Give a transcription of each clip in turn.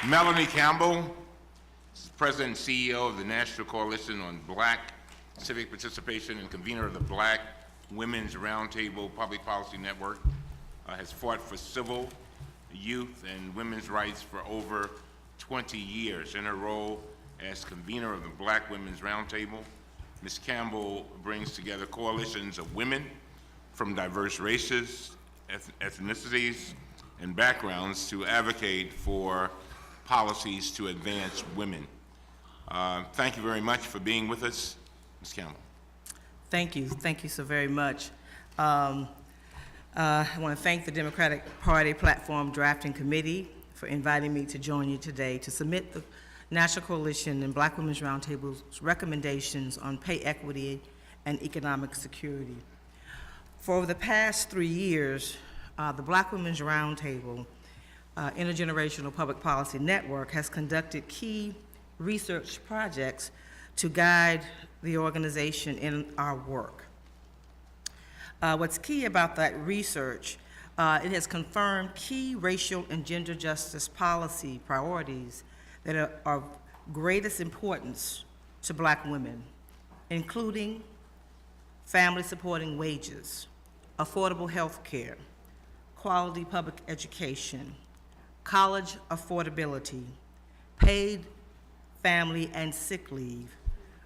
Melanie Campbell, President and CEO of the National Coalition on Black Civic Participation and convener of the Black Women's Roundtable Public Policy Network, has fought for civil, youth, and women's rights for over 20 years. In her role as convener of the Black Women's Roundtable, Ms. Campbell brings together coalitions of women from diverse races, ethnicities, and backgrounds to advocate for policies to advance women. Thank you very much for being with us, Ms. Campbell. Thank you so very much. I want to thank the Democratic Party Platform Drafting Committee for inviting me to join you today to submit the National Coalition and Black Women's Roundtable's recommendations on pay equity and economic security. For over the past 3 years, the Black Women's Roundtable Intergenerational Public Policy Network has conducted key research projects to guide the organization in our work. What's key about that research, it has confirmed key racial and gender justice policy priorities that are of greatest importance to Black women, including family supporting wages, affordable health care, quality public education, college affordability, paid family and sick leave,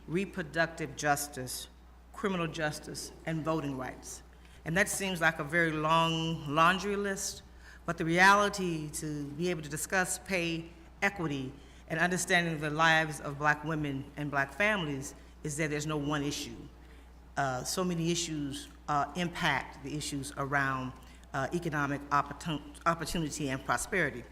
reproductive justice, criminal justice, and voting rights. And that seems like a very long laundry list, but the reality to be able to discuss pay equity and understanding the lives of Black women and Black families is that there's no one issue. So many issues impact the issues around economic opportunity and prosperity.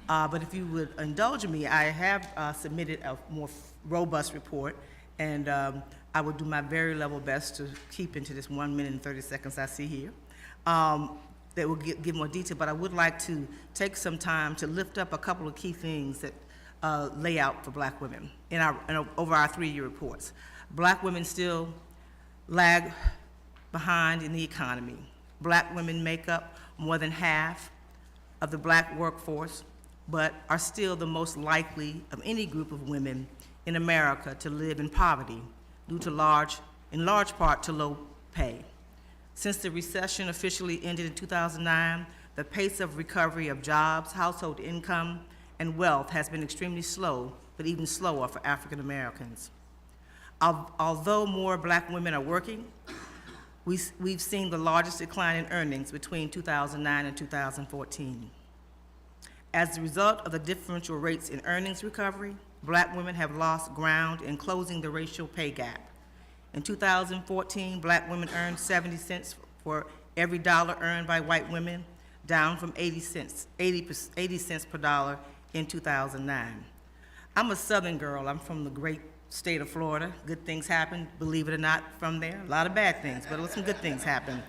But if you would indulge me, I have submitted a more robust report, and I will do my very level best to keep into this 1 minute and 30 seconds I see here. That will give more detail, but I would like to take some time to lift up a couple of key things that lay out for Black women over our 3-year reports. Black women still lag behind in the economy. Black women make up more than half of the Black workforce, but are still the most likely of any group of women in America to live in poverty due to in large part to low pay. Since the recession officially ended in 2009, the pace of recovery of jobs, household income, and wealth has been extremely slow, but even slower for African Americans. Although more Black women are working, we've seen the largest decline in earnings between 2009 and 2014. As a result of the differential rates in earnings recovery, Black women have lost ground in closing the racial pay gap. In 2014, Black women earned 70 cents for every dollar earned by white women, down from 80 cents per dollar in 2009. I'm a Southern girl. I'm from the great state of Florida. Good things happen, believe it or not, from there. A lot of bad things, but some good things happen.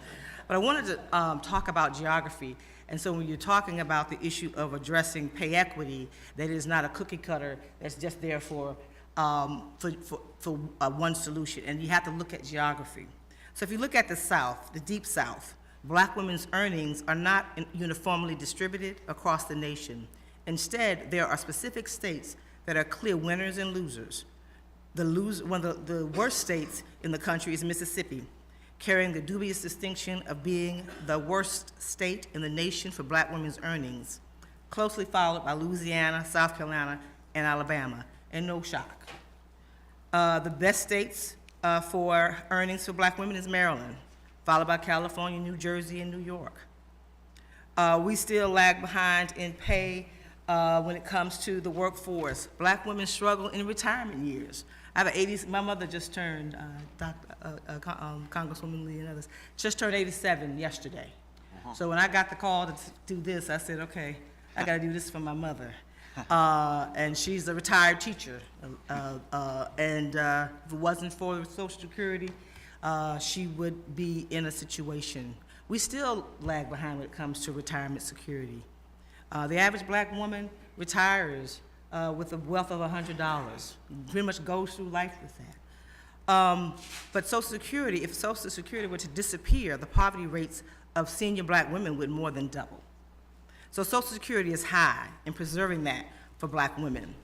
But I wanted to talk about geography. And so when you're talking about the issue of addressing pay equity, that is not a cookie cutter that's just there for one solution, and you have to look at geography. So if you look at the South, the Deep South, Black women's earnings are not uniformly distributed across the nation. Instead, there are specific states that are clear winners and losers. One of the worst states in the country is Mississippi, carrying the dubious distinction of being the worst state in the nation for Black women's earnings, closely followed by Louisiana, South Carolina, and Alabama, and no shock. The best states for earnings for Black women is Maryland, followed by California, New Jersey, and New York. We still lag behind in pay when it comes to the workforce. Black women struggle in retirement years. I have an 80s, my mother just turned, Congresswoman Lee and others, just turned 87 yesterday. So when I got the call to do this, I said, okay, I gotta do this for my mother. And she's a retired teacher. And if it wasn't for Social Security, she would be in a situation. We still lag behind when it comes to retirement security. The average Black woman retires with a wealth of $100. Pretty much goes through life with that. But Social Security, if Social Security were to disappear, the poverty rates of senior Black women would more than double. So Social Security is high in preserving that for Black women.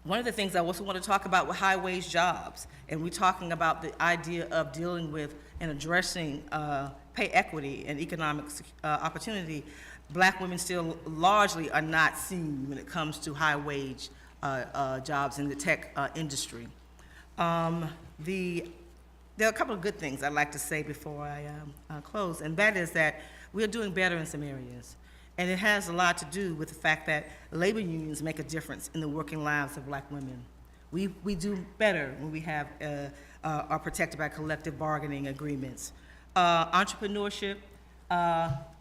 One of the things I also want to talk about were high-wage jobs, and we're talking about the idea of dealing with and addressing pay equity and economic opportunity. Black women still largely are not seen when it comes to high-wage jobs in the tech industry. There are a couple of good things I'd like to say before I close, and that is that we are doing better in some areas. And it has a lot to do with the fact that labor unions make a difference in the working lives of Black women. We do better when we have are protected by collective bargaining agreements. Entrepreneurship,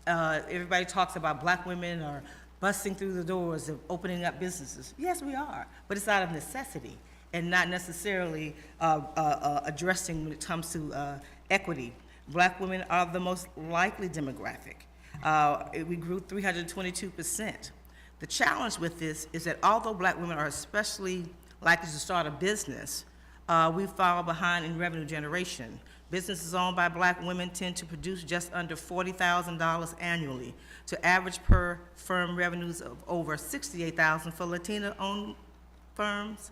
everybody talks about Black women are busting through the doors of opening up businesses. Yes, we are, but it's out of necessity and not necessarily addressing when it comes to equity. Black women are the most likely demographic. We grew 322%. The challenge with this is that although Black women are especially likely to start a business, we fall behind in revenue generation. Businesses owned by Black women tend to produce just under $40,000 annually, to average per firm revenues of over $68,000 for Latina-owned firms,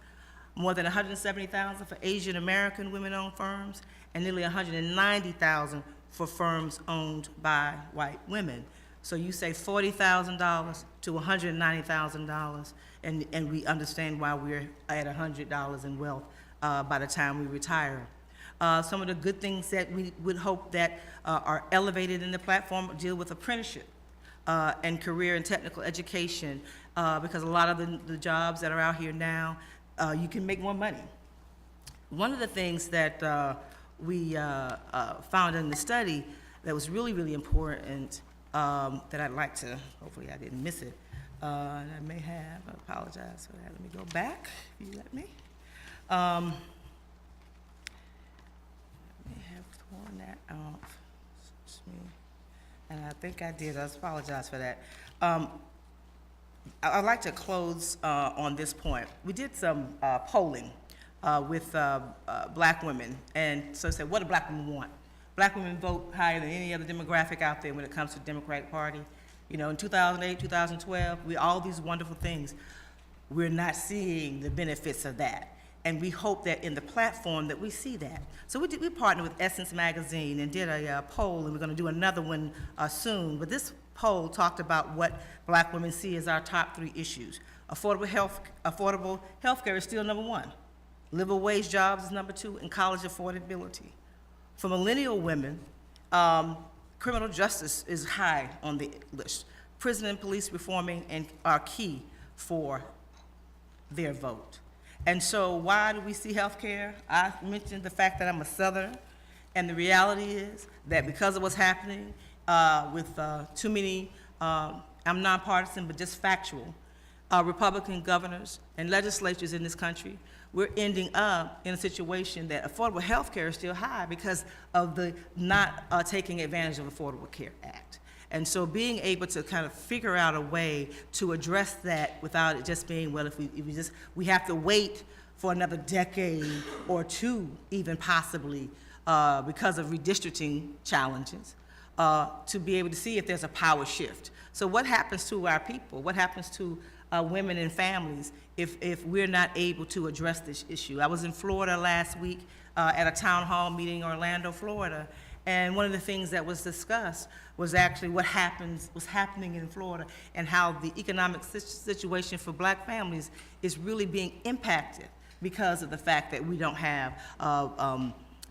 more than $170,000 for Asian American women-owned firms, and nearly $190,000 for firms owned by white women. So you say $40,000 to $190,000, and we understand why we're at $100 in wealth by the time we retire. Some of the good things that we would hope that are elevated in the platform deal with apprenticeship and career and technical education, because a lot of the jobs that are out here now, you can make more money. One of the things that we found in the study that was really, really important that I'd like to, hopefully I didn't miss it, and I may have, I apologize for that. Let me go back, if you let me. I may have torn that off, and I think I did. I apologize for that. I'd like to close on this point. We did some polling with Black women, and so I said, what do Black women want? Black women vote higher than any other demographic out there when it comes to the Democratic Party. You know, in 2008, 2012, all these wonderful things, we're not seeing the benefits of that. And we hope that in the platform that we see that. So we partnered with Essence Magazine and did a poll, and we're gonna do another one soon. But this poll talked about what Black women see as our top 3 issues. Affordable health care is still number 1. Livable wage jobs is number 2, and college affordability. For millennial women, criminal justice is high on the list. Prison and police reforming are key for their vote. And so why do we see health care? I mentioned the fact that I'm a Southerner, and the reality is that because of what's happening with too many, I'm nonpartisan but just factual, Republican governors and legislatures in this country, we're ending up in a situation that affordable health care is still high because of the not taking advantage of the Affordable Care Act. And so being able to kind of figure out a way to address that without it just being, well, if we have to wait for another decade or 2, even possibly, because of redistricting challenges, to be able to see if there's a power shift. So what happens to our people? What happens to women and families if we're not able to address this issue? I was in Florida last week at a town hall meeting in Orlando, Florida, and one of the things that was discussed was actually what's happening in Florida and how the economic situation for Black families is really being impacted because of the fact that we don't have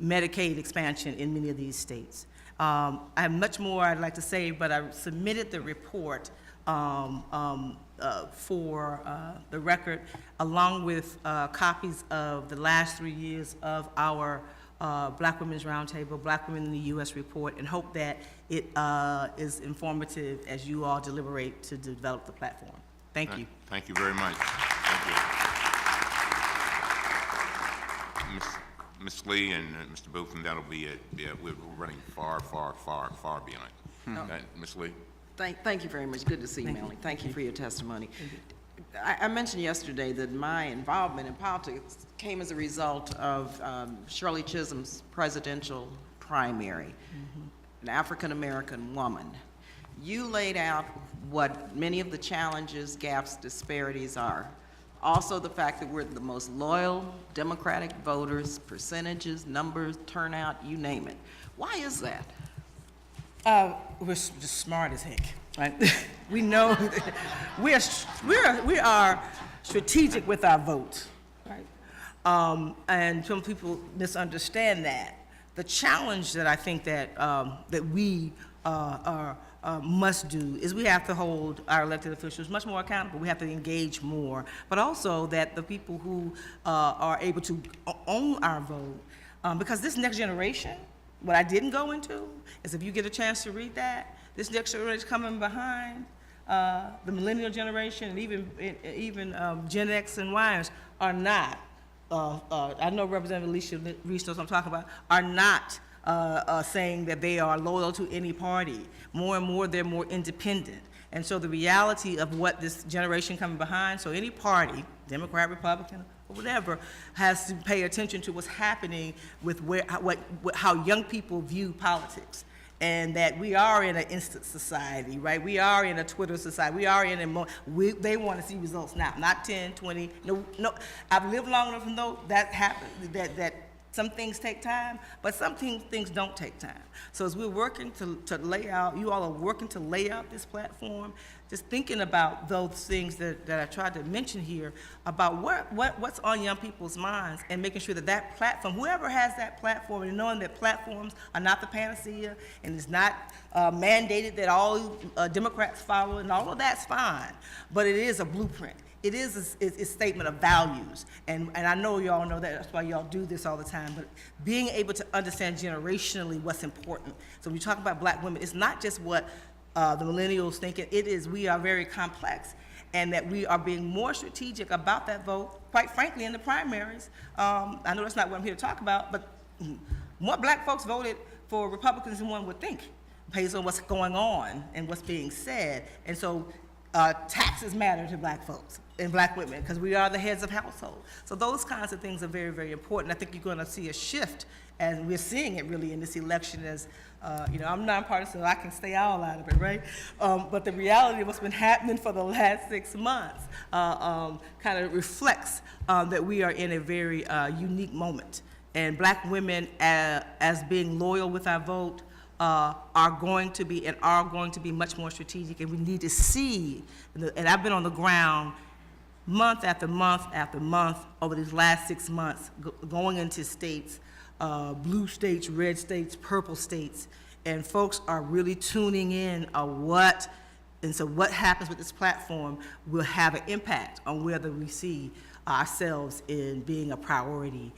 Medicaid expansion in many of these states. I have much more I'd like to say, but I submitted the report for the record, along with copies of the last 3 years of our Black Women's Roundtable, Black Women in the U.S. report, and hope that it is informative as you all deliberate to develop the platform. Thank you. Thank you very much. Thank you. Ms. Lee and Mr. Bootham, that'll be it. Yeah, we're running far behind. Ms. Lee? Thank you very much. Good to see you, Melanie. Thank you for your testimony. I mentioned yesterday that my involvement in politics came as a result of Shirley Chisholm's presidential primary, an African-American woman. You laid out what many of the challenges, gaps, disparities are. Also the fact that we're the most loyal Democratic voters, percentages, numbers, turnout, you name it. Why is that? We're just smart as heck, right? We know that we are strategic with our votes, right? And some people misunderstand that. The challenge that I think that that we must do is we have to hold our elected officials much more accountable. We have to engage more, but also that the people who are able to own our vote, because this next generation, what I didn't go into is if you get a chance to read that, this next generation coming behind the millennial generation and even Gen X and Yers are not. I know Representative Alicia Reese knows what I'm talking about. Are not saying that they are loyal to any party. More and more, they're more independent. And so the reality of what this generation coming behind, so any party, Democrat, Republican, or whatever, has to pay attention to what's happening with how young people view politics. And that we are in an instant society, right? We are in a Twitter society. We are in a, they want to see results now, not 10, 20, no. I've lived long enough to know that happens, that some things take time, but some things don't take time. So as we're working to lay out, you all are working to lay out this platform, just thinking about those things that I tried to mention here, about what's on young people's minds, and making sure that that platform, whoever has that platform, and knowing that platforms are not the panacea, and it's not mandated that all Democrats follow, and all of that's fine, but it is a blueprint. It is a statement of values, and I know y'all know that, that's why y'all do this all the time, but being able to understand generationally what's important. So when you talk about black women, it's not just what the millennials think, it is, we are very complex, and that we are being more strategic about that vote, quite frankly, in the primaries. I know that's not what I'm here to talk about, but more black folks voted for Republicans than one would think, based on what's going on and what's being said. And so taxes matter to black folks and black women, because we are the heads of household. So those kinds of things are very, very important. I think you're going to see a shift, and we're seeing it really in this election as, you know, I'm nonpartisan, so I can stay all out of it, right? But the reality of what's been happening for the last 6 months kind of reflects that we are in a very unique moment. And black women, as being loyal with our vote, are going to be much more strategic, and we need to see, and I've been on the ground month after month after month over these last 6 months, going into states, blue states, red states, purple states, and folks are really tuning in on what happens with this platform will have an impact on whether we see ourselves in being a priority,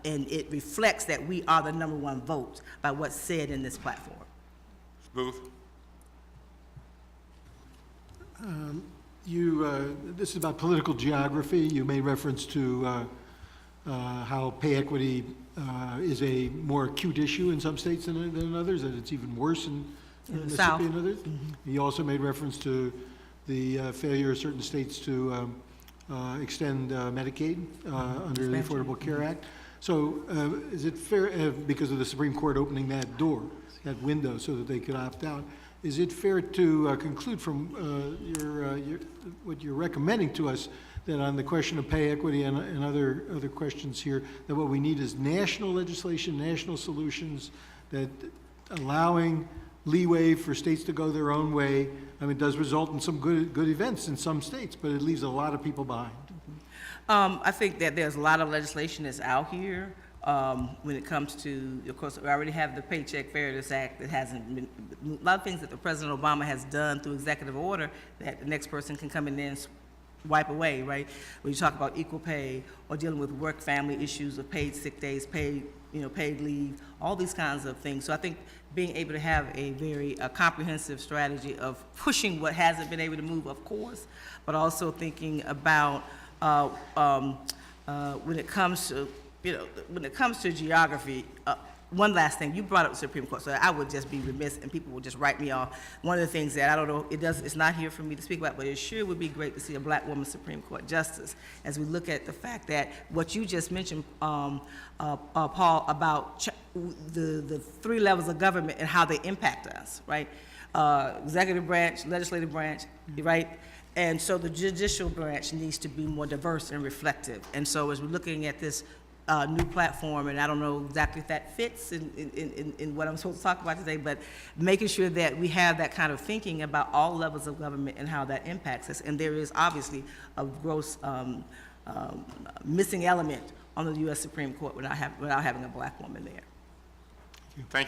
and it reflects that we are the #1 vote by what's said in this platform. Booth. This is about political geography. You made reference to how pay equity is a more acute issue in some states than others, that it's even worse in Mississippi South. and others. Mm-hmm. You also made reference to the failure of certain states to extend Medicaid under the Affordable Care Act. So is it fair, because of the Supreme Court opening that door, that window, so that they could opt out, is it fair to conclude from what you're recommending to us, that on the question of pay equity and other questions here, that what we need is national legislation, national solutions, that allowing leeway for states to go their own way, I mean, it does result in some good events in some states, but it leaves a lot of people behind. I think that there's a lot of legislation that's out here when it comes to, of course, we already have the Paycheck Fairness Act that hasn't been, a lot of things that the President Obama has done through executive order that the next person can come in and wipe away, right? When you talk about equal pay or dealing with work family issues of paid sick days, paid leave, all these kinds of things. So I think being able to have a very comprehensive strategy of pushing what hasn't been able to move, of course, but also thinking about when it comes to geography. One last thing, you brought up the Supreme Court, so I would just be remiss, and people would just write me off. One of the things that I don't know, it's not here for me to speak about, but it sure would be great to see a black woman Supreme Court justice as we look at the fact that what you just mentioned, Paul, about the 3 levels of government and how they impact us, right? executive branch, legislative branch, right? And so the judicial branch needs to be more diverse and reflective. And so as we're looking at this new platform, and I don't know exactly if that fits in what I'm supposed to talk about today, but making sure that we have that kind of thinking about all levels of government and how that impacts us. And there is obviously a gross missing element on the U.S. Supreme Court without having a black woman there. Thank you.